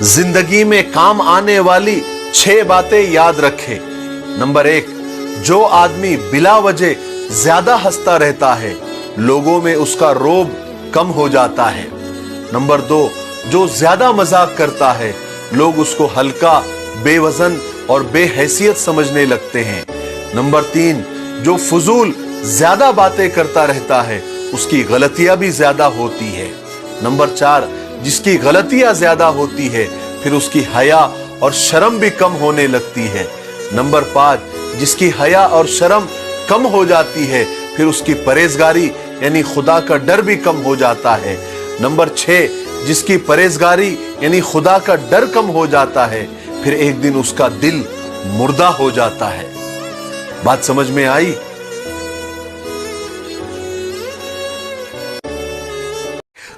जिंदगी में काम आने वाली 6 बातें याद रखें। नंबर 1, जो आदमी बिला वजह ज्यादा हंसता रहता है, लोगों में उसका रोब कम हो जाता है। नंबर 2, जो ज्यादा मजाक करता है, लोग उसको हल्का, बेवजन और बेहैसियत समझने लगते हैं। नंबर 3, जो फजूल ज्यादा बातें करता रहता है, उसकी गलतियां भी ज्यादा होती है। नंबर 4, जिसकी गलतियां ज्यादा होती है, फिर उसकी हया और शर्म भी कम होने लगती है। नंबर 5, जिसकी हया और शर्म कम हो जाती है, फिर उसकी परहेजगारी यानी खुदा का डर भी कम हो जाता है। नंबर 6, जिसकी परहेजगारी यानी खुदा का डर कम हो जाता है, फिर एक दिन उसका दिल मुर्दा हो जाता है। बात समझ में आई?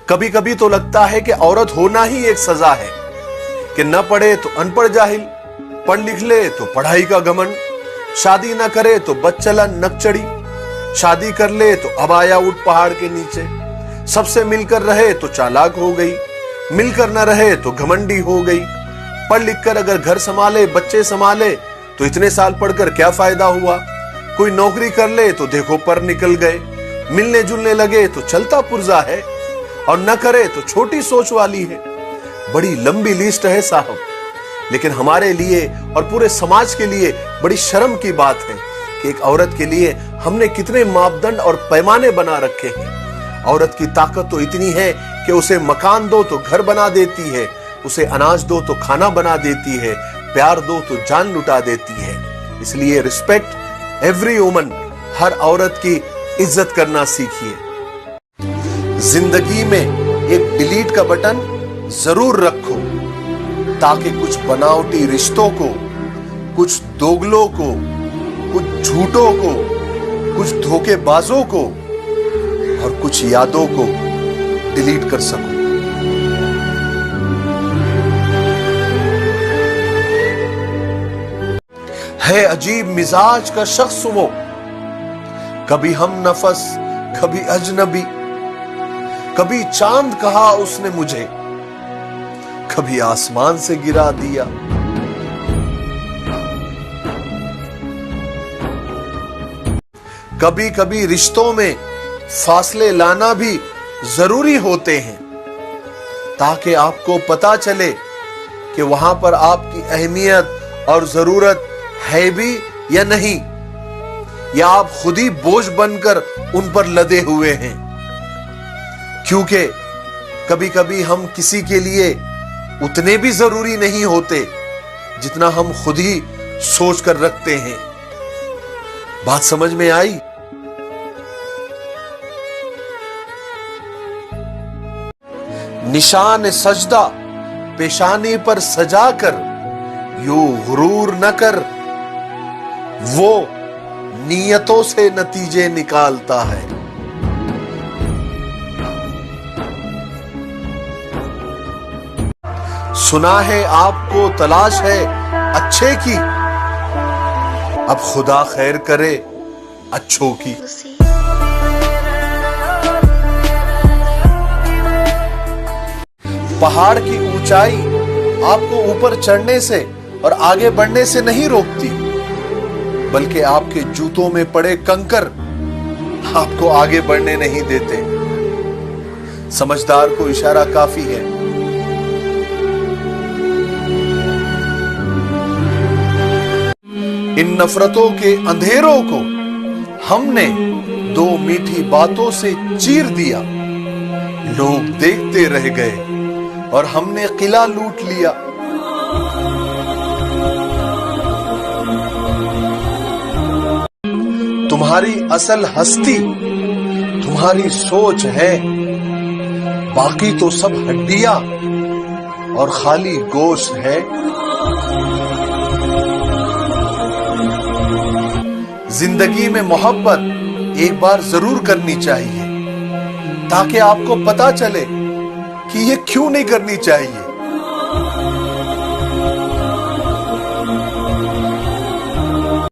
कभी कभी तो लगता है कि औरत होना ही एक सजा है, कि न पढ़े तो अनपढ़ जाहिल, पढ़ लिख ले तो पढ़ाई का घमंड, शादी न करे तो बदचला नकचड़ी, शादी कर ले तो अबाया उठ पहाड़ के नीचे, सबसे मिलकर रहे तो चालाक हो गई, मिलकर न रहे तो घमंडी हो गई, पढ़ लिख कर अगर घर संभाले, बच्चे संभाले तो इतने साल पढ़कर क्या फायदा हुआ, कोई नौकरी कर ले तो देखो पर निकल गए, मिलने जुलने लगे तो चलता पुर्जा है, और न करे तो छोटी सोच वाली है। बड़ी लंबी लिस्ट है साहब, लेकिन हमारे लिए और पूरे समाज के लिए बड़ी शर्म की बात है कि एक औरत के लिए हमने कितने मापदंड और पैमाने बना रखे हैं। औरत की ताकत तो इतनी है कि उसे मकान दो तो घर बना देती है, उसे अनाज दो तो खाना बना देती है, प्यार दो तो जान लुटा देती है। इसलिए रिस्पेक्ट एवरी वुमन, हर औरत की इज्जत करना सीखिए। जिंदगी में एक डिलीट का बटन जरूर रखो, ताकि कुछ बनावटी रिश्तों को, कुछ दोगलों को, कुछ झूठों को, कुछ धोखेबाजों को और कुछ यादों को डिलीट कर सको। है अजीब मिजाज का शख्स वो, कभी हम नफस, कभी अजनबी, कभी चांद कहा उसने मुझे, कभी आसमान से गिरा दिया। कभी कभी रिश्तों में फासले लाना भी जरूरी होते हैं, ताकि आपको पता चले कि वहां पर आपकी अहमियत और जरूरत है भी या नहीं, या आप खुद ही बोझ बनकर उन पर लदे हुए हैं। क्योंकि कभी कभी हम किसी के लिए उतने भी जरूरी नहीं होते जितना हम खुद ही सोच कर रखते हैं। बात समझ में आई? निशान सजदा पेशानी पर सजा कर, यूं गुरूर न कर, वो नियतों से नतीजे निकालता है। सुना है आपको तलाश है अच्छे की, अब खुदा खैर करे अच्छों की। पहाड़ की ऊंचाई आपको ऊपर चढ़ने से और आगे बढ़ने से नहीं रोकती, बल्कि आपके जूतों में पड़े कंकर आपको आगे बढ़ने नहीं देते। समझदार को इशारा काफी है। इन नफरतों के अंधेरों को हमने 2 मीठी बातों से चीर दिया, लोग देखते रह गए और हमने किला लूट लिया। तुम्हारी असल हस्ती तुम्हारी सोच है, बाकी तो सब हड्डियां और खाली गोश्त है। जिंदगी में मोहब्बत एक बार जरूर करनी चाहिए, ताकि आपको पता चले कि ये क्यों नहीं करनी चाहिए।